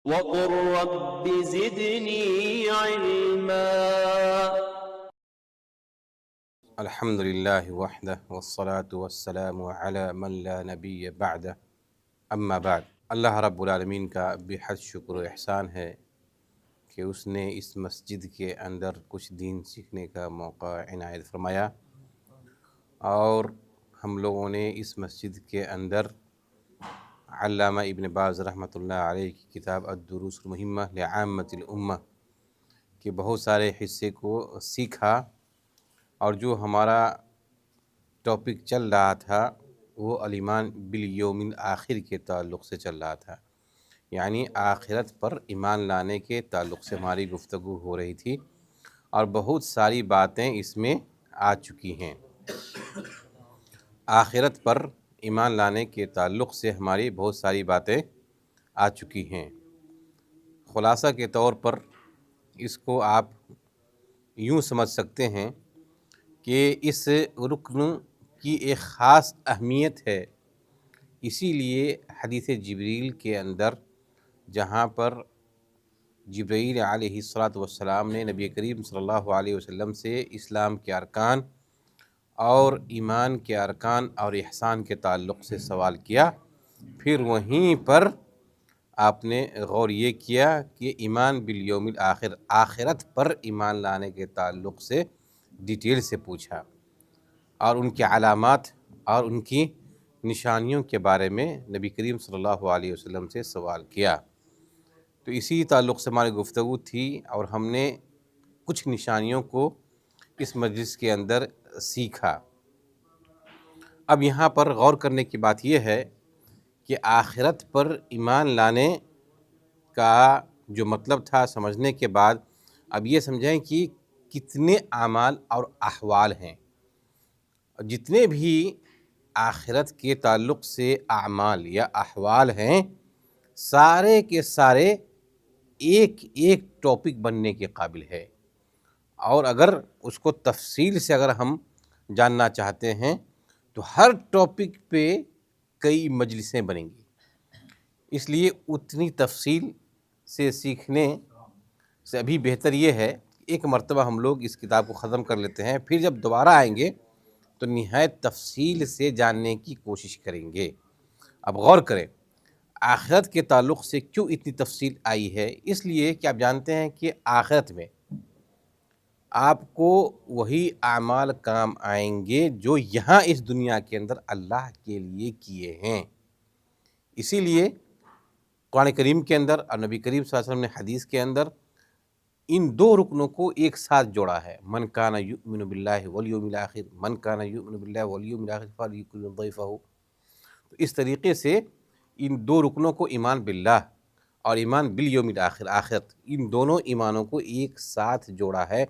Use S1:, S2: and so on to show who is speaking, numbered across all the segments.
S1: وقل رب زدني علما.
S2: الحمد للہ وحدہ والصلاة والسلام علی من لا نبی بعدہ اما بعد. اللہ رب العالمین کا بحد شکر و احسان ہے کہ اس نے اس مسجد کے اندر کچھ دین سیکھنے کا موقع عنایت فرمایا، اور ہم لوگوں نے اس مسجد کے اندر علامہ ابن باز رحمۃ اللہ علیہ کی کتاب الدروس المہمہ لعامۃ الامہ کے بہت سارے حصے کو سیکھا، اور جو ہمارا ٹاپک چل رہا تھا وہ الایمان بالیوم الآخر کے تعلق سے چل رہا تھا، یعنی آخرت پر ایمان لانے کے تعلق سے ہماری گفتگو ہو رہی تھی، اور بہت ساری باتیں اس میں آ چکی ہیں۔ آخرت پر ایمان لانے کے تعلق سے ہماری بہت ساری باتیں آ چکی ہیں۔ خلاصہ کے طور پر اس کو آپ یوں سمجھ سکتے ہیں کہ اس رکن کی ایک خاص اہمیت ہے، اسی لیے حدیث جبریل کے اندر جہاں پر جبرائیل علیہ السلام نے نبی کریم صلی اللہ علیہ وسلم سے اسلام کے ارکان اور ایمان کے ارکان اور احسان کے تعلق سے سوال کیا، پھر وہیں پر آپ نے غور یہ کیا کہ ایمان بالیوم الآخر، آخرت پر ایمان لانے کے تعلق سے ڈیٹیل سے پوچھا، اور ان کے علامات اور ان کی نشانیوں کے بارے میں نبی کریم صلی اللہ علیہ وسلم سے سوال کیا۔ تو اسی تعلق سے ہماری گفتگو تھی، اور ہم نے کچھ نشانیوں کو اس مجلس کے اندر سیکھا۔ اب یہاں پر غور کرنے کی بات یہ ہے کہ آخرت پر ایمان لانے کا جو مطلب تھا سمجھنے کے بعد اب یہ سمجھیں کہ کتنے اعمال اور احوال ہیں۔ جتنے بھی آخرت کے تعلق سے اعمال یا احوال ہیں، سارے کے سارے ایک ایک ٹاپک بننے کے قابل ہے، اور اگر اس کو تفصیل سے اگر ہم جاننا چاہتے ہیں تو ہر ٹاپک پہ کئی مجلسیں بنیں گی، اس لیے اتنی تفصیل سے سیکھنے سے ابھی بہتر یہ ہے کہ ایک مرتبہ ہم لوگ اس کتاب کو ختم کر لیتے ہیں، پھر جب دوبارہ آئیں گے تو نہایت تفصیل سے جاننے کی کوشش کریں گے۔ اب غور کریں، آخرت کے تعلق سے کیوں اتنی تفصیل آئی ہے؟ اس لیے کہ آپ جانتے ہیں کہ آخرت میں آپ کو وہی اعمال کام آئیں گے جو یہاں اس دنیا کے اندر اللہ کے لیے کیے ہیں۔ اسی لیے قرآن کریم کے اندر اور نبی کریم صلی اللہ علیہ وسلم نے حدیث کے اندر ان دو رکنوں کو ایک ساتھ جوڑا ہے، من کان یؤمن باللہ والیوم الآخر، من کان یؤمن باللہ والیوم الآخر فلیکرم ضیفہ۔ تو اس طریقے سے ان دو رکنوں کو، ایمان باللہ اور ایمان بالیوم الآخر، آخرت، ان دونوں ایمانوں کو ایک ساتھ جوڑا ہے،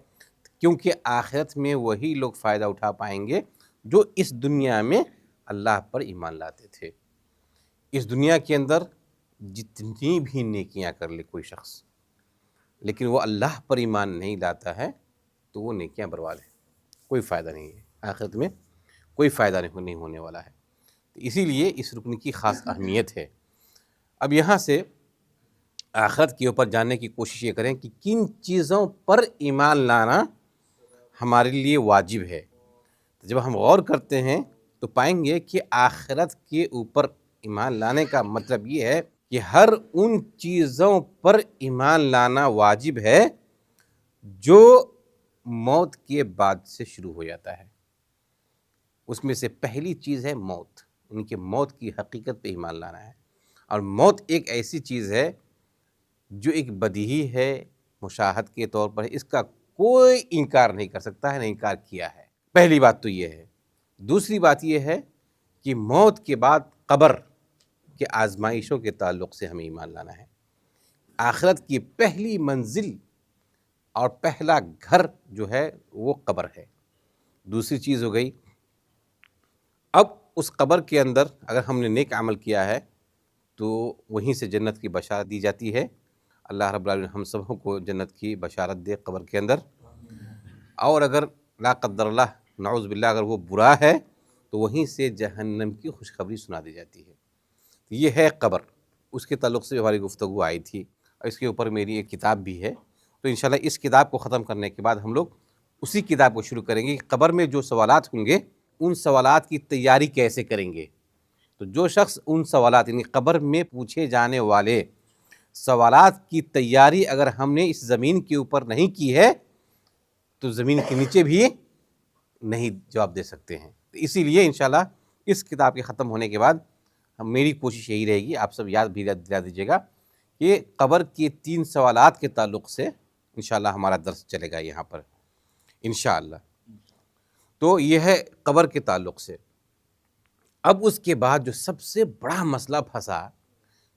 S2: کیونکہ آخرت میں وہی لوگ فائدہ اٹھا پائیں گے جو اس دنیا میں اللہ پر ایمان لاتے تھے۔ اس دنیا کے اندر جتنی بھی نیکیاں کر لے کوئی شخص، لیکن وہ اللہ پر ایمان نہیں لاتا ہے تو وہ نیکیاں برباد ہیں، کوئی فائدہ نہیں ہے، آخرت میں کوئی فائدہ نہیں ہونے والا ہے۔ تو اسی لیے اس رکن کی خاص اہمیت ہے۔ اب یہاں سے آخرت کے اوپر جاننے کی کوشش یہ کریں کہ کن چیزوں پر ایمان لانا ہمارے لیے واجب ہے۔ جب ہم غور کرتے ہیں تو پائیں گے کہ آخرت کے اوپر ایمان لانے کا مطلب یہ ہے کہ ہر ان چیزوں پر ایمان لانا واجب ہے جو موت کے بعد سے شروع ہو جاتا ہے۔ اس میں سے پہلی چیز ہے موت، یعنی کہ موت کی حقیقت پہ ایمان لانا ہے، اور موت ایک ایسی چیز ہے جو ایک بدیہی ہے، مشاہد کے طور پر اس کا کوئی انکار نہیں کر سکتا ہے، نہ انکار کیا ہے۔ پہلی بات تو یہ ہے۔ دوسری بات یہ ہے کہ موت کے بعد قبر کے آزمائشوں کے تعلق سے ہمیں ایمان لانا ہے۔ آخرت کی پہلی منزل اور پہلا گھر جو ہے وہ قبر ہے۔ دوسری چیز ہو گئی، اب اس قبر کے اندر اگر ہم نے نیک عمل کیا ہے تو وہیں سے جنت کی بشارت دی جاتی ہے۔ اللہ رب العالمین ہم سبوں کو جنت کی بشارت دے قبر کے اندر، اور اگر لا قدر اللہ نعوذ باللہ اگر وہ برا ہے تو وہیں سے جہنم کی خوشخبری سنا دی جاتی ہے۔ یہ ہے قبر، اس کے تعلق سے ہماری گفتگو آئی تھی۔ اس کے اوپر میری ایک کتاب بھی ہے، تو انشاءاللہ اس کتاب کو ختم کرنے کے بعد ہم لوگ اسی کتاب کو شروع کریں گے کہ قبر میں جو سوالات ہوں گے ان سوالات کی تیاری کیسے کریں گے۔ تو جو شخص ان سوالات یعنی قبر میں پوچھے جانے والے سوالات کی تیاری اگر ہم نے اس زمین کے اوپر نہیں کی ہے تو زمین کے نیچے بھی نہیں جواب دے سکتے ہیں۔ اسی لیے انشاءاللہ اس کتاب کے ختم ہونے کے بعد میری کوشش یہی رہے گی، آپ سب یاد بھی دلا دیجیے گا کہ قبر کے 3 سوالات کے تعلق سے انشاءاللہ ہمارا درس چلے گا یہاں پر انشاءاللہ۔ تو یہ ہے قبر کے تعلق سے۔ اب اس کے بعد جو سب سے بڑا مسئلہ پھنسا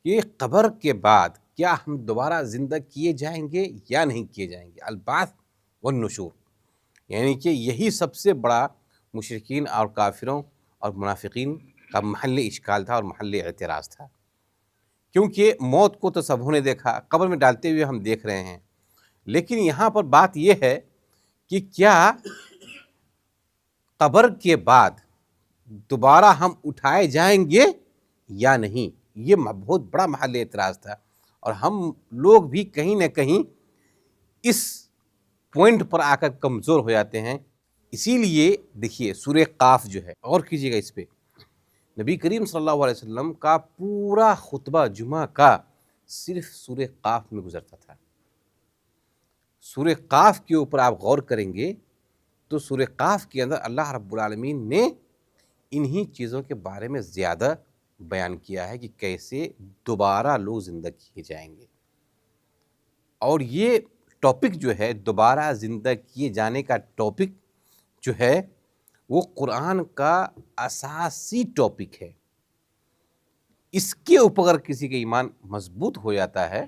S2: کہ قبر کے بعد کیا ہم دوبارہ زندہ کیے جائیں گے یا نہیں کیے جائیں گے، البعث والنشور، یعنی کہ یہی سب سے بڑا مشرکین اور کافروں اور منافقین کا محل اشکال تھا اور محل اعتراض تھا، کیونکہ موت کو تو سبوں نے دیکھا، قبر میں ڈالتے ہوئے ہم دیکھ رہے ہیں، لیکن یہاں پر بات یہ ہے کہ کیا قبر کے بعد دوبارہ ہم اٹھائے جائیں گے یا نہیں، یہ بہت بڑا محل اعتراض تھا، اور ہم لوگ بھی کہیں نہ کہیں اس پوائنٹ پر آ کر کمزور ہو جاتے ہیں۔ اسی لیے دیکھیے سورہ قاف جو ہے، غور کیجیے گا اس پہ، نبی کریم صلی اللہ علیہ وسلم کا پورا خطبہ جمعہ کا صرف سورہ قاف میں گزرتا تھا۔ سورہ قاف کے اوپر آپ غور کریں گے تو سورہ قاف کے اندر اللہ رب العالمین نے انہی چیزوں کے بارے میں زیادہ بیان کیا ہے کہ کیسے دوبارہ لوگ زندہ کیے جائیں گے، اور یہ ٹاپک جو ہے دوبارہ زندہ کیے جانے کا ٹاپک جو ہے وہ قرآن کا اساسی ٹاپک ہے۔ اس کے اوپر اگر کسی کا ایمان مضبوط ہو جاتا ہے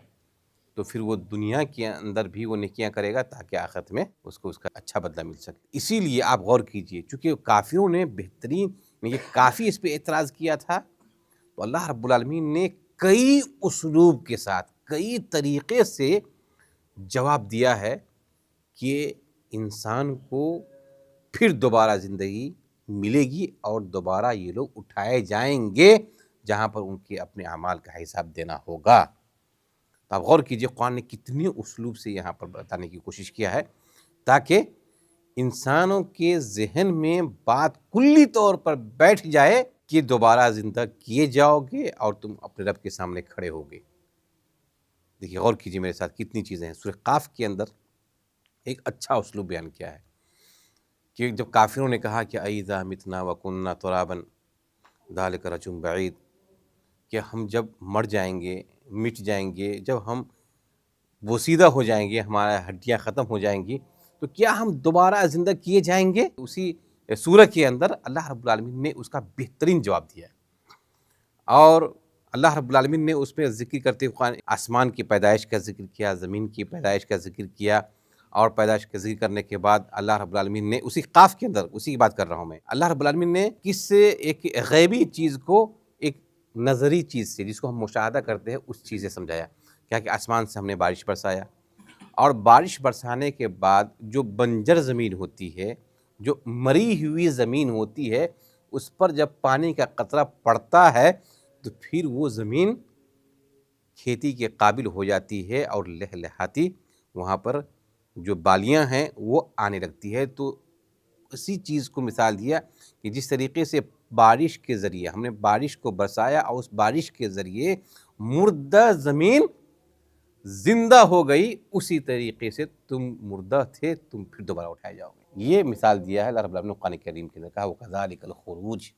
S2: تو پھر وہ دنیا کے اندر بھی وہ نیکیاں کرے گا تاکہ آخرت میں اس کو اس کا اچھا بدلہ مل سکے۔ اسی لیے آپ غور کیجئے، چونکہ کافروں نے بہترین یہ کافی اس پہ اعتراض کیا تھا، تو اللہ رب العالمین نے کئی اسلوب کے ساتھ کئی طریقے سے جواب دیا ہے کہ انسان کو پھر دوبارہ زندگی ملے گی اور دوبارہ یہ لوگ اٹھائے جائیں گے جہاں پر ان کے اپنے اعمال کا حساب دینا ہوگا۔ تو آپ غور کیجئے قرآن نے کتنی اسلوب سے یہاں پر بتانے کی کوشش کیا ہے تاکہ انسانوں کے ذہن میں بات کلی طور پر بیٹھ جائے کہ دوبارہ زندہ کیے جاؤ گے اور تم اپنے رب کے سامنے کھڑے ہوگے۔ دیکھیے غور کیجئے میرے ساتھ کتنی چیزیں ہیں۔ سورہ قاف کے اندر ایک اچھا اسلوب بیان کیا ہے کہ جب کافروں نے کہا کہ اَإِذَا مِتْنَا وَكُنَّا تُرَابًا ذَلِكَ رَجْعٌ بَعِيدٌ، کہ ہم جب مر جائیں گے، مٹ جائیں گے، جب ہم بوسیدہ ہو جائیں گے، ہمارا ہڈیاں ختم ہو جائیں گی، تو کیا ہم دوبارہ زندہ کیے جائیں گے؟ اسی سورہ کے اندر اللہ رب العالمین نے اس کا بہترین جواب دیا ہے، اور اللہ رب العالمین نے اس میں ذکر کرتے ہوئے آسمان کی پیدائش کا ذکر کیا، زمین کی پیدائش کا ذکر کیا، اور پیدائش کا ذکر کرنے کے بعد اللہ رب العالمین نے اسی قاف کے اندر، اسی کی بات کر رہا ہوں میں، اللہ رب العالمین نے کس سے ایک غیبی چیز کو ایک نظری چیز سے جس کو ہم مشاہدہ کرتے ہیں اس چیز سے سمجھایا، کیا کہ آسمان سے ہم نے بارش برسایا، اور بارش برسانے کے بعد جو بنجر زمین ہوتی ہے، جو مری ہوئی زمین ہوتی ہے، اس پر جب پانی کا قطرہ پڑتا ہے تو پھر وہ زمین کھیتی کے قابل ہو جاتی ہے اور لہلہاتی وہاں پر جو بالیاں ہیں وہ آنے لگتی ہے۔ تو اسی چیز کو مثال دیا کہ جس طریقے سے بارش کے ذریعے ہم نے بارش کو برسایا اور اس بارش کے ذریعے مردہ زمین زندہ ہو گئی، اسی طریقے سے تم مردہ تھے، تم پھر دوبارہ اٹھائے جاؤ گے۔ یہ مثال دیا ہے اللہ رب العالمین نے قرآن کریم کے اندر، کہا وَكَذَلِكَ الْخُرُوجِ،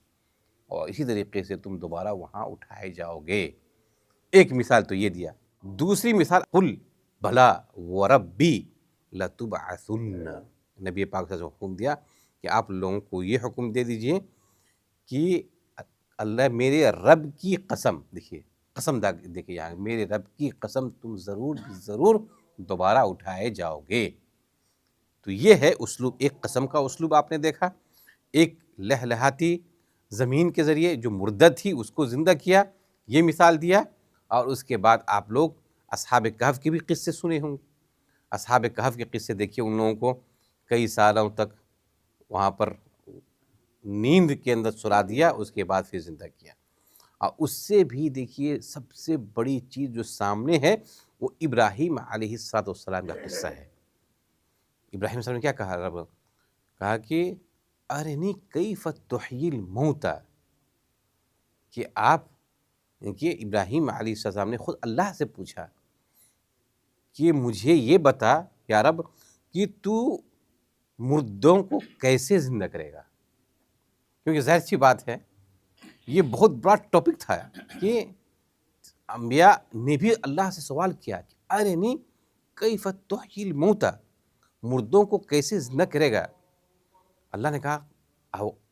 S2: اور اسی طریقے سے تم دوبارہ وہاں اٹھائے جاؤ گے۔ ایک مثال تو یہ دیا، دوسری مثال قُلْ بھلا وَرَبِّي لَتُبْعَثُنَّ، نبی پاک صلی اللہ علیہ وسلم نے حکم دیا کہ آپ لوگوں کو یہ حکم دے دیجئے کہ اللہ میرے رب کی قسم، دیکھیے قسم دیکھیے یہاں، میرے رب کی قسم تم ضرور دوبارہ اٹھائے جاؤ گے۔ تو یہ ہے اسلوب، ایک قسم کا اسلوب آپ نے دیکھا، ایک لہلہاتی زمین کے ذریعے جو مردہ تھی اس کو زندہ کیا، یہ مثال دیا، اور اس کے بعد آپ لوگ اصحاب کہف کے بھی قصے سنے ہوں گے۔ اصحاب کہف کے قصے دیکھیے، ان لوگوں کو کئی سالوں تک وہاں پر نیند کے اندر سلا دیا، اس کے بعد پھر زندہ کیا، اور اس سے بھی دیکھیے سب سے بڑی چیز جو سامنے ہے وہ ابراہیم علیہ السلام کا قصہ ہے۔ ابراہیم علیہ السلام نے کیا کہا؟ رب کہا کہ ارنی کیف تحیی الموتى، کہ آپ دیکھیے ابراہیم علیہ السلام نے خود اللہ سے پوچھا کہ مجھے یہ بتا یا رب کہ تو مردوں کو کیسے زندہ کرے گا، کیونکہ ظاہر سی بات ہے یہ بہت بڑا ٹاپک تھا کہ انبیاء نے بھی اللہ سے سوال کیا کہ ارنی کیف تحیی الموتى، مردوں کو کیسے زندہ کرے گا؟ اللہ نے کہا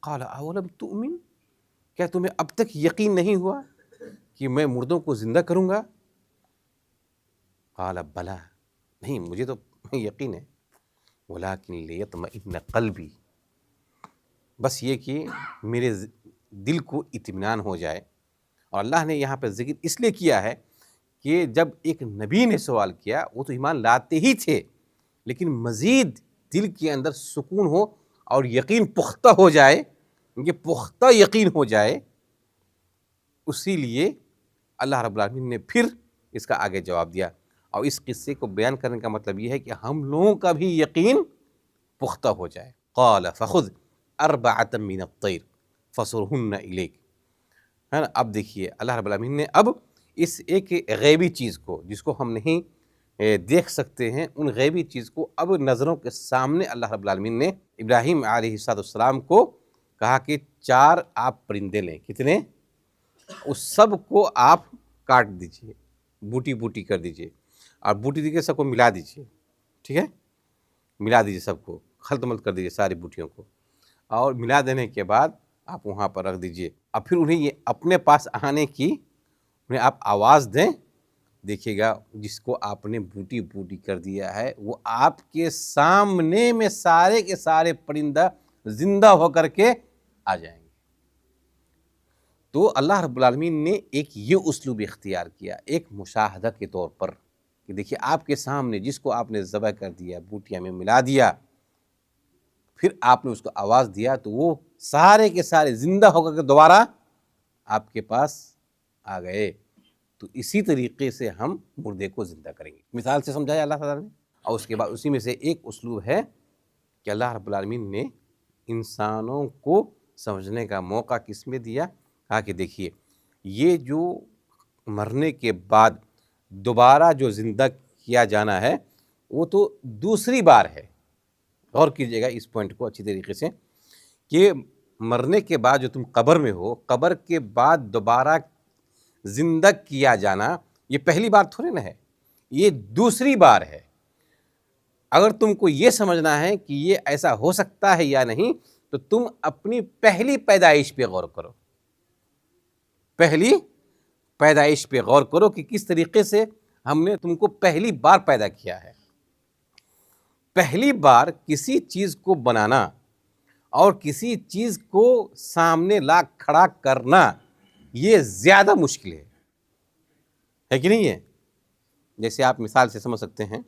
S2: قال اولم تؤمن، کیا تمہیں اب تک یقین نہیں ہوا کہ میں مردوں کو زندہ کروں گا؟ قال بلا، نہیں مجھے تو یقین ہے، ولکن لیطمئن قلبی، بس یہ کہ میرے دل کو اطمینان ہو جائے۔ اور اللہ نے یہاں پہ ذکر اس لیے کیا ہے کہ جب ایک نبی نے سوال کیا وہ تو ایمان لاتے ہی تھے، لیکن مزید دل کے اندر سکون ہو اور یقین پختہ ہو جائے، یہ پختہ یقین ہو جائے، اسی لیے اللہ رب العالمین نے پھر اس کا آگے جواب دیا۔ اور اس قصے کو بیان کرنے کا مطلب یہ ہے کہ ہم لوگوں کا بھی یقین پختہ ہو جائے۔ قال فخذ اربعۃ من الطیر فصرہن الیک، ہے نا۔ اب دیکھیے اللہ رب العالمین نے اب اس ایک غیبی چیز کو جس کو ہم نہیں دیکھ سکتے ہیں، ان غیبی چیز کو اب نظروں کے سامنے اللہ رب العالمین نے ابراہیم علیہ السلام کو کہا کہ 4 آپ پرندے لیں۔ کتنے؟ اس سب کو آپ کاٹ دیجئے، بوٹی بوٹی کر دیجئے، اور بوٹی دیکھے سب کو ملا دیجئے، ٹھیک ہے، ملا دیجئے، سب کو خلط ملط کر دیجئے ساری بوٹیوں کو، اور ملا دینے کے بعد آپ وہاں پر رکھ دیجئے۔ اب پھر انہیں یہ اپنے پاس آنے کی انہیں آپ آواز دیں، دیکھیے گا جس کو آپ نے بوٹی بوٹی کر دیا ہے وہ آپ کے سامنے میں سارے کے سارے پرندہ زندہ ہو کر کے آ جائیں گے۔ تو اللہ رب العالمین نے ایک یہ اسلوب اختیار کیا ایک مشاہدہ کے طور پر کہ دیکھیے آپ کے سامنے جس کو آپ نے ذبح کر دیا، بوٹیاں میں ملا دیا، پھر آپ نے اس کو آواز دیا تو وہ سارے کے سارے زندہ ہو کر کے دوبارہ آپ کے پاس آ گئے۔ تو اسی طریقے سے ہم مردے کو زندہ کریں گے، مثال سے سمجھایا اللہ تعالیٰ نے۔ اور اس کے بعد اسی میں سے ایک اسلوب ہے کہ اللہ رب العالمین نے انسانوں کو سمجھنے کا موقع کس میں دیا؟ کہا کہ دیکھیے یہ جو مرنے کے بعد دوبارہ جو زندہ کیا جانا ہے وہ تو دوسری بار ہے۔ غور کیجئے گا اس پوائنٹ کو اچھی طریقے سے کہ مرنے کے بعد جو تم قبر میں ہو، قبر کے بعد دوبارہ زندہ کیا جانا یہ پہلی بار تھوڑی نہ ہے، یہ دوسری بار ہے۔ اگر تم کو یہ سمجھنا ہے کہ یہ ایسا ہو سکتا ہے یا نہیں تو تم اپنی پہلی پیدائش پہ غور کرو، پہلی پیدائش پہ غور کرو کہ کس طریقے سے ہم نے تم کو پہلی بار پیدا کیا ہے۔ پہلی بار کسی چیز کو بنانا اور کسی چیز کو سامنے لا کھڑا کرنا یہ زیادہ مشکل ہے کہ نہیں ہے؟ جیسے آپ مثال سے سمجھ سکتے ہیں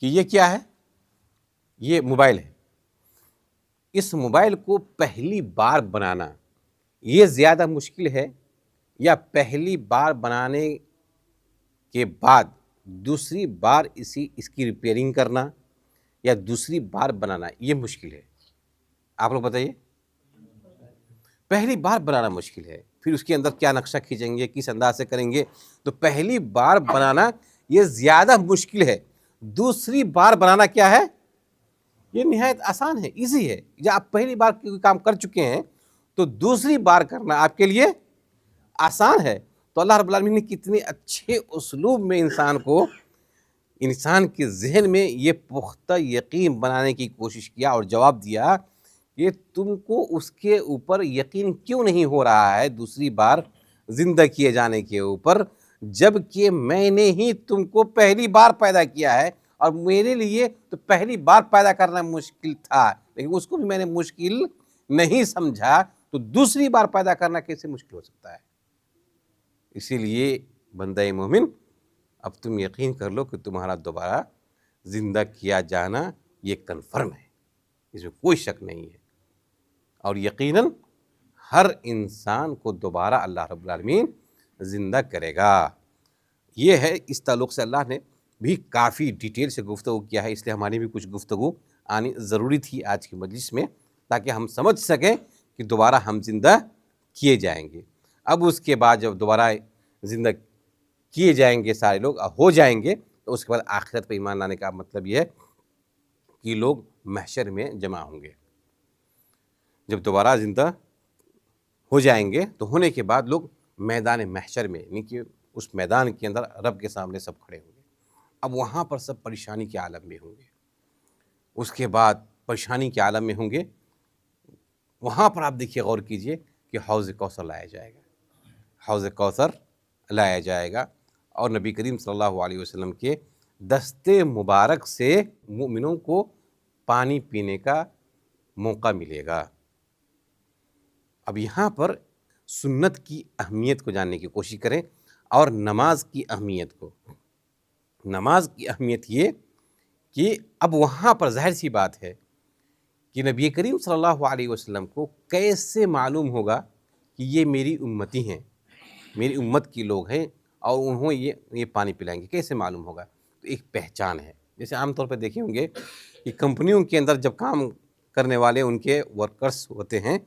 S2: کہ یہ کیا ہے؟ یہ موبائل ہے۔ اس موبائل کو پہلی بار بنانا یہ زیادہ مشکل ہے یا پہلی بار بنانے کے بعد دوسری بار اس کی ریپیئرنگ کرنا یا دوسری بار بنانا یہ مشکل ہے؟ آپ لوگ بتائیے۔ پہلی بار بنانا مشکل ہے، پھر اس کے اندر کیا نقشہ کھینچیں گے، کس انداز سے کریں گے، تو پہلی بار بنانا یہ زیادہ مشکل ہے۔ دوسری بار بنانا کیا ہے؟ یہ نہایت آسان ہے، ایزی ہے۔ جب آپ پہلی بار کوئی کام کر چکے ہیں تو دوسری بار کرنا آپ کے لیے آسان ہے۔ تو اللہ رب العالمین نے کتنے اچھے اسلوب میں انسان کے ذہن میں یہ پختہ یقین بنانے کی کوشش کیا اور جواب دیا کہ تم کو اس کے اوپر یقین کیوں نہیں ہو رہا ہے دوسری بار زندہ کیے جانے کے اوپر، جبکہ میں نے ہی تم کو پہلی بار پیدا کیا ہے، اور میرے لیے تو پہلی بار پیدا کرنا مشکل تھا لیکن اس کو بھی میں نے مشکل نہیں سمجھا، تو دوسری بار پیدا کرنا کیسے مشکل ہو سکتا ہے؟ اسی لیے بندہ مومن اب تم یقین کر لو کہ تمہارا دوبارہ زندہ کیا جانا یہ کنفرم ہے، اس میں کوئی شک نہیں ہے۔ اور یقیناً ہر انسان کو دوبارہ اللہ رب العالمین زندہ کرے گا۔ یہ ہے، اس تعلق سے اللہ نے بھی کافی ڈیٹیل سے گفتگو کیا ہے، اس لیے ہماری بھی کچھ گفتگو آنی ضروری تھی آج کی مجلس میں، تاکہ ہم سمجھ سکیں کہ دوبارہ ہم زندہ کیے جائیں گے۔ اب اس کے بعد جب دوبارہ زندہ کیے جائیں گے، سارے لوگ ہو جائیں گے، تو اس کے بعد آخرت پہ ایمان لانے کا مطلب یہ ہے کہ لوگ محشر میں جمع ہوں گے۔ جب دوبارہ زندہ ہو جائیں گے تو ہونے کے بعد لوگ میدان محشر میں، یعنی کہ اس میدان کے اندر رب کے سامنے سب کھڑے ہوں گے۔ اب وہاں پر سب پریشانی کے عالم میں ہوں گے۔ اس کے بعد پریشانی کے عالم میں ہوں گے، وہاں پر آپ دیکھیے، غور کیجئے کہ حوض کوثر لایا جائے گا، حوض کوثر لایا جائے گا، اور نبی کریم صلی اللہ علیہ وسلم کے دستے مبارک سے مومنوں کو پانی پینے کا موقع ملے گا۔ اب یہاں پر سنت کی اہمیت کو جاننے کی کوشش کریں، اور نماز کی اہمیت کو۔ نماز کی اہمیت یہ کہ اب وہاں پر ظاہر سی بات ہے کہ نبی کریم صلی اللہ علیہ وسلم کو کیسے معلوم ہوگا کہ یہ میری امتی ہیں، میری امت کی لوگ ہیں، اور انہوں یہ پانی پلائیں گے، کیسے معلوم ہوگا؟ تو ایک پہچان ہے۔ جیسے عام طور پہ دیکھے ہوں گے کہ کمپنیوں کے اندر جب کام کرنے والے ان کے ورکرز ہوتے ہیں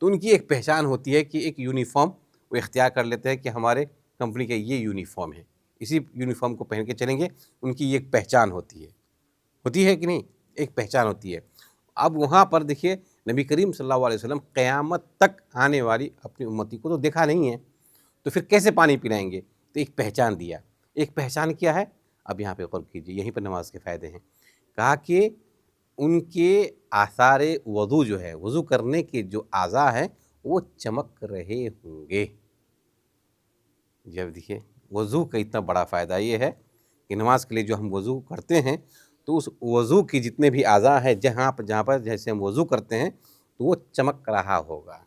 S2: تو ان کی ایک پہچان ہوتی ہے کہ ایک یونیفارم وہ اختیار کر لیتے ہیں کہ ہمارے کمپنی کا یہ یونیفارم ہے، اسی یونیفارم کو پہن کے چلیں گے۔ ان کی یہ ایک پہچان ہوتی ہے کہ نہیں؟ ایک پہچان ہوتی ہے۔ اب وہاں پر دیکھیے، نبی کریم صلی اللہ علیہ وسلم قیامت تک آنے والی اپنی امتی کو تو دیکھا نہیں ہے، تو پھر کیسے پانی پلائیں گے؟ تو ایک پہچان دیا۔ ایک پہچان کیا ہے؟ اب یہاں پہ غور کیجیے، یہیں پر نماز کے فائدے ہیں۔ کہا کہ ان کے آثار وضو جو ہے، وضو کرنے کے جو اعضاء ہیں وہ چمک رہے ہوں گے۔ جب دیکھیے، وضو کا اتنا بڑا فائدہ یہ ہے کہ نماز کے لیے جو ہم وضو کرتے ہیں تو اس وضو کی جتنے بھی اعضاء ہیں، جہاں پر جیسے ہم وضو کرتے ہیں تو وہ چمک رہا ہوگا،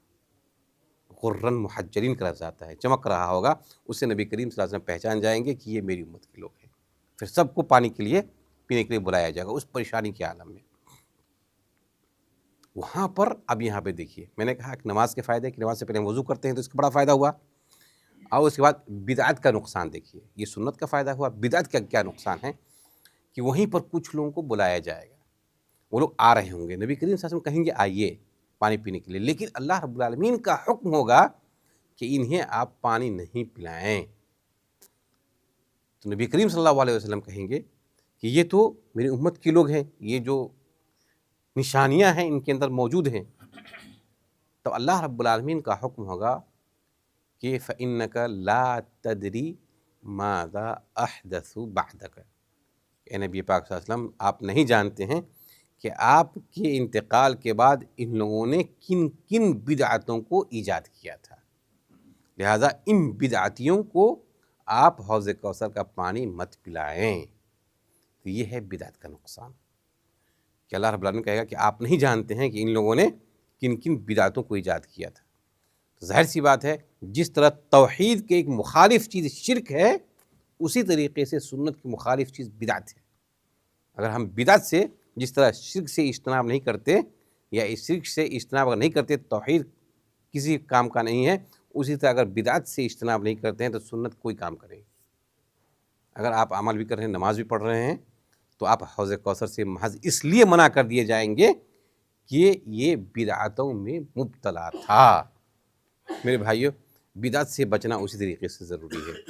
S2: غرن محجلین کا لفظ آتا ہے، چمک رہا ہوگا۔ اس سے نبی کریم صلی اللہ علیہ وسلم پہچان جائیں گے کہ یہ میری امت کے لوگ ہیں۔ پھر سب کو پانی کے لیے، پینے کے لیے بلایا جائے گا اس پریشانی کے عالم میں۔ وہاں پر اب یہاں پہ دیکھیے، میں نے کہا کہ نماز کے فائدے، کہ نماز سے پہلے ہم وضو کرتے ہیں تو اس کا بڑا فائدہ ہوا، اور اس کے بعد بدعت کا نقصان دیکھیے۔ یہ سنت کا فائدہ ہوا، بدعت کا کیا نقصان ہے کہ وہیں پر کچھ لوگوں کو بلایا جائے گا، وہ لوگ آ رہے ہوں گے، نبی کریم صلی اللہ علیہ وسلم کہیں گے آئیے پانی پینے کے لیے، لیکن اللہ رب العالمین کا حکم ہوگا کہ انہیں آپ پانی نہیں پلائیں۔ تو نبی کریم صلی اللہ علیہ وسلم کہیں گے کہ یہ تو میری امت کے لوگ ہیں، یہ جو نشانیاں ہیں ان کے اندر موجود ہیں۔ تو اللہ رب العالمین کا حکم ہوگا کہ فَإِنَّكَ لَا تَدْرِي مَاذَا أَحْدَثُوا بَعْدَكَ، اے نبی پاک صلی اللہ علیہ وسلم، آپ نہیں جانتے ہیں کہ آپ کے انتقال کے بعد ان لوگوں نے کن کن بدعتوں کو ایجاد کیا تھا، لہٰذا ان بدعتیوں کو آپ حوض کوثر کا پانی مت پلائیں۔ تو یہ ہے بدعت کا نقصان، کہ اللہ رب العالمین کہے گا کہ آپ نہیں جانتے ہیں کہ ان لوگوں نے کن کن بدعتوں کو ایجاد کیا تھا۔ تو ظاہر سی بات ہے، جس طرح توحید کے ایک مخالف چیز شرک ہے، اسی طریقے سے سنت کی مخالف چیز بدعت ہے۔ اگر ہم بدعت سے، جس طرح شرک سے اجتناب نہیں کرتے، یا اس شرک سے اجتناب اگر نہیں کرتے توحید کسی کام کا نہیں ہے، اسی طرح اگر بدعت سے اجتناب نہیں کرتے ہیں تو سنت کوئی کام کرے گی۔ اگر آپ عمل بھی کر رہے ہیں، نماز بھی پڑھ رہے ہیں، تو آپ حوض کوثر سے محض اس لیے منع کر دیے جائیں گے کہ یہ بدعتوں میں مبتلا تھا۔ میرے بھائیو، بدعت سے بچنا اسی طریقے سے ضروری ہے۔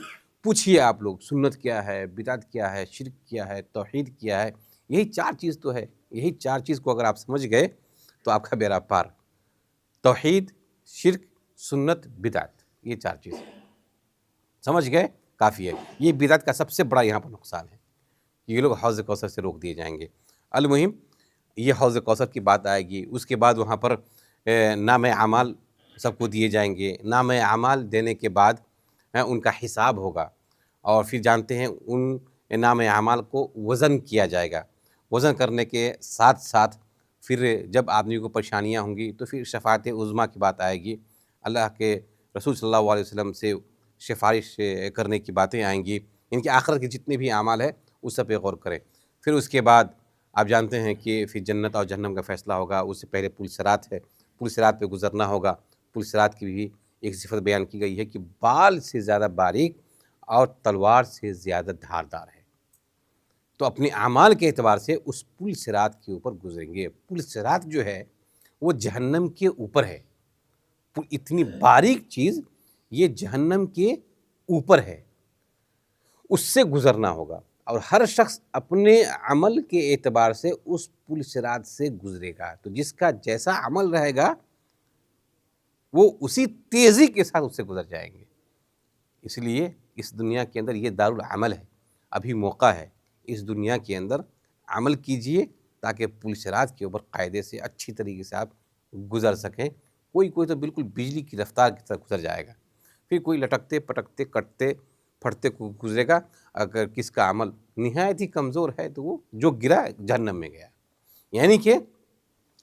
S2: پوچھئے آپ لوگ، سنت کیا ہے، بدعت کیا ہے، شرک کیا ہے، توحید کیا ہے؟ یہی چار چیز تو ہے۔ یہی چار چیز کو اگر آپ سمجھ گئے تو آپ کا بیڑا پار۔ توحید، شرک، سنت، بدعت، یہ چار چیز سمجھ گئے کافی ہے۔ یہ بدعت کا سب سے بڑا یہاں پر نقصان ہے، یہ لوگ حوض کوثر سے روک دیے جائیں گے۔ المہم، یہ حوض کوثر کی بات آئے گی، اس کے بعد وہاں پر نام اعمال سب کو دیے جائیں گے۔ نام اعمال دینے کے بعد ان کا حساب ہوگا، اور پھر جانتے ہیں ان نام اعمال کو وزن کیا جائے گا۔ وزن کرنے کے ساتھ ساتھ پھر جب آدمی کو پریشانیاں ہوں گی تو پھر شفاعت عظمیٰ کی بات آئے گی، اللہ کے رسول صلی اللہ علیہ وسلم سے سفارش کرنے کی باتیں آئیں گی۔ ان کے آخرت کے جتنے بھی اعمال ہیں اس سب پہ غور کریں۔ پھر اس کے بعد آپ جانتے ہیں کہ پھر جنت اور جہنم کا فیصلہ ہوگا۔ اس سے پہلے پل صراط ہے، پل صراط پہ گزرنا ہوگا، پل صراط کی بھی ایک صفت بیان کی گئی ہے کہ بال سے زیادہ باریک اور تلوار سے زیادہ دھاردار ہے۔ تو اپنے اعمال کے اعتبار سے اس پل صراط کے اوپر گزریں گے۔ پل صراط جو ہے وہ جہنم کے اوپر ہے، اتنی باریک چیز یہ جہنم کے اوپر ہے، اس سے گزرنا ہوگا، اور ہر شخص اپنے عمل کے اعتبار سے اس پل صراط سے گزرے گا۔ تو جس کا جیسا عمل رہے گا وہ اسی تیزی کے ساتھ اس سے گزر جائیں گے۔ اس لیے اس دنیا کے اندر یہ دارالعمل ہے، ابھی موقع ہے، اس دنیا کے اندر عمل کیجئے تاکہ پل صراط کے اوپر قاعدے سے اچھی طریقے سے آپ گزر سکیں۔ کوئی تو بالکل بجلی کی رفتار کی طرح گزر جائے گا، پھر کوئی لٹکتے پٹکتے کٹتے پھٹتے گزرے گا۔ اگر کس کا عمل نہایت ہی کمزور ہے تو وہ جو گرا جہنم میں گیا۔ یعنی کہ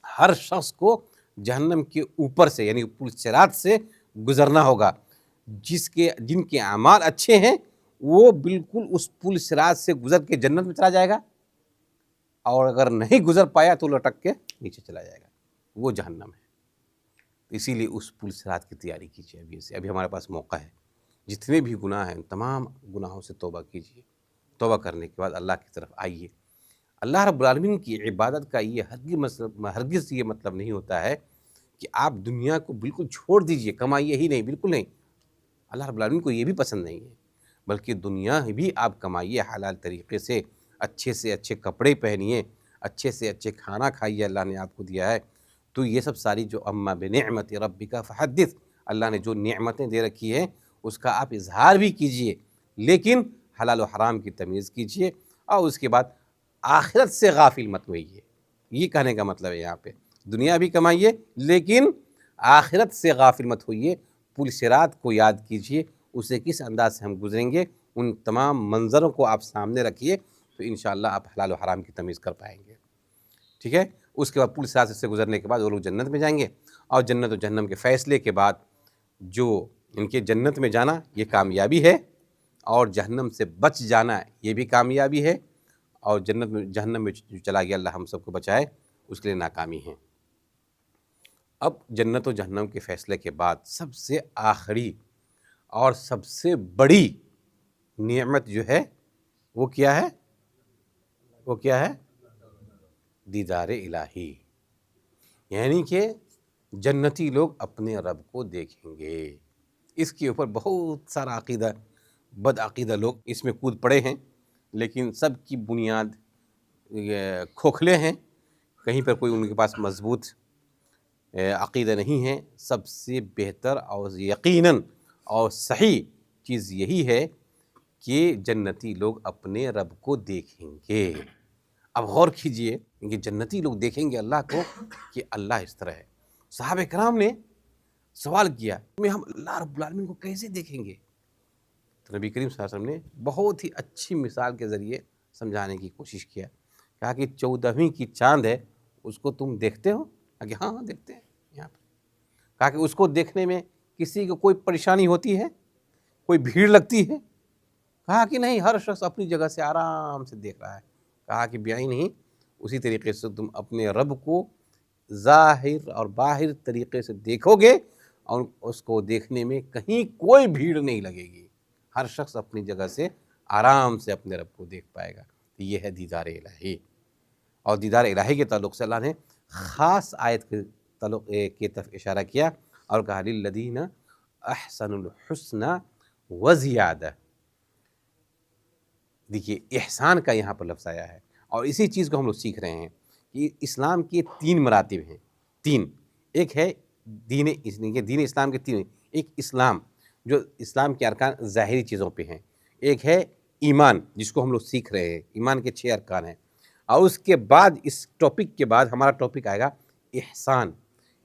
S2: ہر شخص کو جہنم کے اوپر سے یعنی پل صراط سے گزرنا ہوگا۔ جن کے اعمال اچھے ہیں وہ بالکل اس پل صراط سے گزر کے جنت میں چلا جائے گا، اور اگر نہیں گزر پایا تو لٹک کے نیچے چلا جائے گا، وہ جہنم ہے۔ اسی لیے اس پل صراط کی تیاری کیجیے، ابھی ہمارے پاس موقع ہے۔ جتنے بھی گناہ ہیں تمام گناہوں سے توبہ کیجیے، توبہ کرنے کے بعد اللہ کی طرف آئیے۔ اللہ رب العالمین کی عبادت کا یہ ہرگز یہ مطلب نہیں ہوتا ہے کہ آپ دنیا کو بالکل چھوڑ دیجئے، کمائیے ہی نہیں، بالکل نہیں۔ اللہ رب العالمین کو یہ بھی پسند نہیں ہے، بلکہ دنیا بھی آپ کمائیے حلال طریقے سے اچھے کپڑے پہنیے، اچھے سے اچھے کھانا کھائیے، اللہ نے آپ کو دیا ہے۔ تو یہ سب ساری جو اما بنعمت ربک فحدث، اللہ نے جو نعمتیں دے رکھی ہیں اس کا آپ اظہار بھی کیجئے، لیکن حلال و حرام کی تمیز کیجئے، اور اس کے بعد آخرت سے غافل مت ہوئیے۔ یہ کہنے کا مطلب ہے یہاں پہ دنیا بھی کمائیے لیکن آخرت سے غافل مت ہوئیے۔ پل صراط کو یاد کیجئے، اسے کس انداز سے ہم گزریں گے، ان تمام منظروں کو آپ سامنے رکھیے، تو انشاءاللہ آپ حلال و حرام کی تمیز کر پائیں گے۔ ٹھیک ہے، اس کے بعد پل صراط سے گزرنے کے بعد وہ لوگ جنت میں جائیں گے، اور جنت و جہنم کے فیصلے کے بعد جو ان کے جنت میں جانا یہ کامیابی ہے، اور جہنم سے بچ جانا یہ بھی کامیابی ہے، اور جہنم میں جو چلا گیا اللہ ہم سب کو بچائے اس کے لیے ناکامی ہے۔ اب جنت و جہنم کے فیصلے کے بعد سب سے آخری اور سب سے بڑی نعمت جو ہے وہ کیا ہے؟ وہ کیا ہے؟ دیدار الہی، یعنی کہ جنتی لوگ اپنے رب کو دیکھیں گے۔ اس کے اوپر بہت سارا بد عقیدہ لوگ اس میں کود پڑے ہیں، لیکن سب کی بنیاد کھوکھلے ہیں، کہیں پر کوئی ان کے پاس مضبوط عقیدہ نہیں ہے۔ سب سے بہتر اور یقیناً اور صحیح چیز یہی ہے کہ جنتی لوگ اپنے رب کو دیکھیں گے۔ اب غور کیجئے کہ جنتی لوگ دیکھیں گے اللہ کو کہ اللہ اس طرح ہے۔ صحابہ کرام نے سوال کیا کہ ہم اللہ رب العالمین کو کیسے دیکھیں گے؟ تو نبی کریم صلی اللہ علیہ وسلم نے بہت ہی اچھی مثال کے ذریعے سمجھانے کی کوشش کیا، کہا کہ 14ویں کی چاند ہے، اس کو تم دیکھتے ہو؟ کہا کہ ہاں دیکھتے ہیں یہاں پہ۔ کہا کہ اس کو دیکھنے میں کسی کو کوئی پریشانی ہوتی ہے، کوئی بھیڑ لگتی ہے؟ کہا کہ نہیں، ہر شخص اپنی جگہ سے آرام سے دیکھ رہا ہے۔ کہا کہ بیائی نہیں، اسی طریقے سے تم اپنے رب کو ظاہر اور باہر طریقے سے دیکھو گے، اور اس کو دیکھنے میں کہیں کوئی بھیڑ نہیں لگے گی، ہر شخص اپنی جگہ سے آرام سے اپنے رب کو دیکھ پائے گا۔ یہ ہے دیدار الہی، اور دیدار الہی کے تعلق سے اللہ نے خاص آیت کے تعلق کی طرف اشارہ کیا اور کہا للذین احسنوا الحسنى وزیادہ۔ دیکھیے احسان کا یہاں پر لفظ آیا ہے، اور اسی چیز کو ہم لوگ سیکھ رہے ہیں کہ اسلام کے 3 مراتب ہیں، 3۔ ایک ہے دین اسلام کے 3، ایک اسلام جو اسلام کے ارکان ظاہری چیزوں پہ ہیں، ایک ہے ایمان جس کو ہم لوگ سیکھ رہے ہیں، ایمان کے 6 ارکان ہیں، اور اس کے بعد اس ٹاپک کے بعد ہمارا ٹاپک آئے گا احسان۔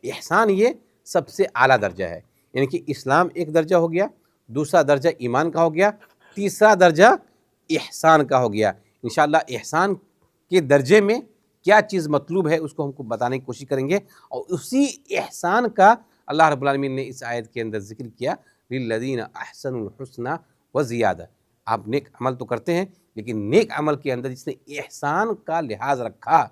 S2: احسان یہ سب سے اعلیٰ درجہ ہے، یعنی کہ اسلام ایک درجہ ہو گیا، دوسرا درجہ ایمان کا ہو گیا، تیسرا درجہ احسان کا ہو گیا۔ انشاءاللہ احسان کے درجے میں کیا چیز مطلوب ہے اس کو ہم کو بتانے کی کوشش کریں گے، اور اسی احسان کا اللہ رب العالمین نے اس آیت کے اندر ذکر کیا، للذین احسنوا الحسنى وزیادہ۔ آپ نیک عمل تو کرتے ہیں، لیکن نیک عمل کے اندر جس نے احسان کا لحاظ رکھا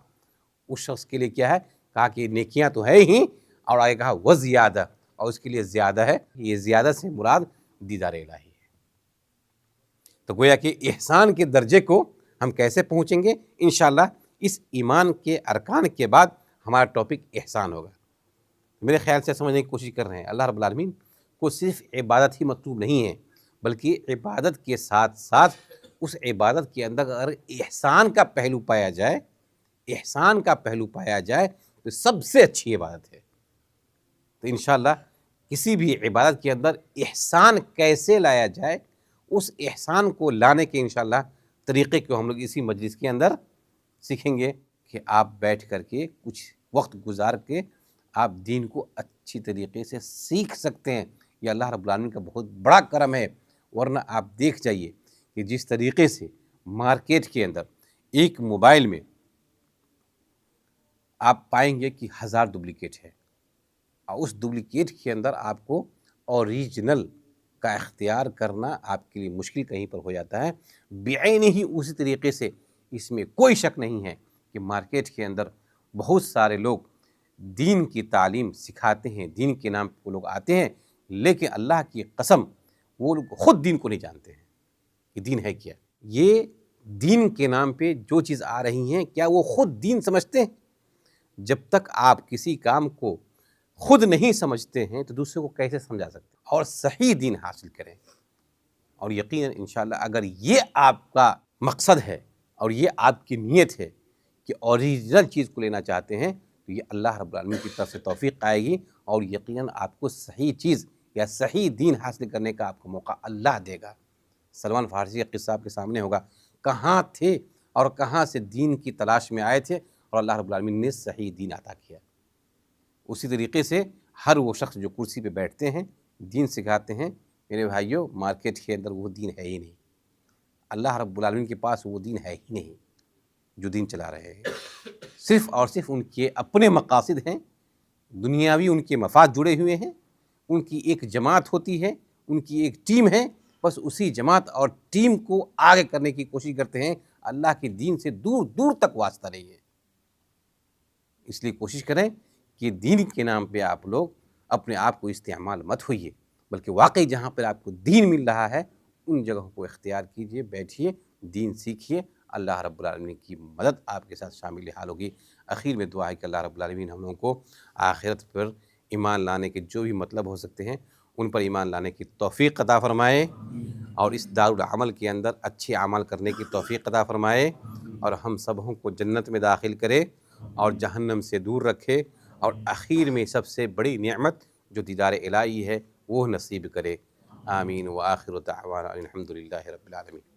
S2: اس شخص کے لیے کیا ہے؟ کہا کہ نیکیاں تو ہے ہی، اور آگے کہا وزیادہ، اور اس کے لیے زیادہ ہے، یہ زیادہ سے مراد دیدار الہی ہے۔ تو گویا کہ احسان کے درجے کو ہم کیسے پہنچیں گے؟ انشاءاللہ اس ایمان کے ارکان کے بعد ہمارا ٹاپک احسان ہوگا۔ میرے خیال سے سمجھنے کی کوشش کر رہے ہیں، اللہ رب العالمین کو صرف عبادت ہی مطلوب نہیں ہے، بلکہ عبادت کے ساتھ ساتھ اس عبادت کے اندر اگر احسان کا پہلو پایا جائے، احسان کا پہلو پایا جائے تو سب سے اچھی عبادت ہے۔ تو انشاءاللہ کسی بھی عبادت کے اندر احسان کیسے لایا جائے، اس احسان کو لانے کے انشاءاللہ طریقے کو ہم لوگ اسی مجلس کے اندر سیکھیں گے کہ آپ بیٹھ کر کے کچھ وقت گزار کے آپ دین کو اچھی طریقے سے سیکھ سکتے ہیں۔ یہ اللہ رب العالمین کا بہت بڑا کرم ہے، ورنہ آپ دیکھ جائیے کہ جس طریقے سے مارکیٹ کے اندر ایک موبائل میں آپ پائیں گے کہ 1000 ڈپلیکیٹ ہے، اور اس ڈپلیکیٹ کے اندر آپ کو اوریجنل کا اختیار کرنا آپ کے لیے مشکل کہیں پر ہو جاتا ہے۔ بعین ہی اسی طریقے سے اس میں کوئی شک نہیں ہے کہ مارکیٹ کے اندر بہت سارے لوگ دین کی تعلیم سکھاتے ہیں، دین کے نام پہ وہ لوگ آتے ہیں، لیکن اللہ کی قسم وہ لوگ خود دین کو نہیں جانتے ہیں کہ دین ہے کیا۔ یہ دین کے نام پہ جو چیز آ رہی ہیں، کیا وہ خود دین سمجھتے ہیں؟ جب تک آپ کسی کام کو خود نہیں سمجھتے ہیں تو دوسرے کو کیسے سمجھا سکتے ہیں؟ اور صحیح دین حاصل کریں، اور یقیناً انشاءاللہ اگر یہ آپ کا مقصد ہے اور یہ آپ کی نیت ہے کہ اوریجنل چیز کو لینا چاہتے ہیں، تو یہ اللہ رب العالمین کی طرف سے توفیق آئے گی، اور یقیناً آپ کو صحیح چیز یا صحیح دین حاصل کرنے کا آپ کو موقع اللہ دے گا۔ سلمان فارسی کا قصہ آپ کے سامنے ہوگا، کہاں تھے اور کہاں سے دین کی تلاش میں آئے تھے، اور اللہ رب العالمین نے صحیح دین عطا کیا۔ اسی طریقے سے ہر وہ شخص جو کرسی پہ بیٹھتے ہیں، دین سکھاتے ہیں، میرے بھائیوں مارکیٹ کے اندر وہ دین ہے ہی نہیں، اللہ رب العالمین کے پاس وہ دین ہے ہی نہیں جو دین چلا رہے ہیں۔ صرف اور صرف ان کے اپنے مقاصد ہیں، دنیاوی ان کے مفاد جڑے ہوئے ہیں، ان کی ایک جماعت ہوتی ہے، ان کی ایک ٹیم ہے، بس اسی جماعت اور ٹیم کو آگے کرنے کی کوشش کرتے ہیں، اللہ کے دین سے دور دور تک واسطہ نہیں ہے۔ اس لیے کوشش کریں کہ دین کے نام پہ آپ لوگ اپنے آپ کو استعمال مت ہوئیے، بلکہ واقعی جہاں پر آپ کو دین مل رہا ہے ان جگہوں کو اختیار کیجئے، بیٹھیے، دین سیکھیے، اللہ رب العالمین کی مدد آپ کے ساتھ شامل حال ہوگی۔ اخیر میں دعا ہے کہ اللہ رب العالمین ہم لوگوں کو آخرت پر ایمان لانے کے جو بھی مطلب ہو سکتے ہیں ان پر ایمان لانے کی توفیق عطا فرمائے، اور اس دارالعمل کے اندر اچھے اعمال کرنے کی توفیق عطا فرمائے، اور ہم سبوں کو جنت میں داخل کرے اور جہنم سے دور رکھے، اور اخیر میں سب سے بڑی نعمت جو دیدار الہی ہے وہ نصیب کرے۔ آمین وآخر دعوانا الحمدللہ رب العالمین۔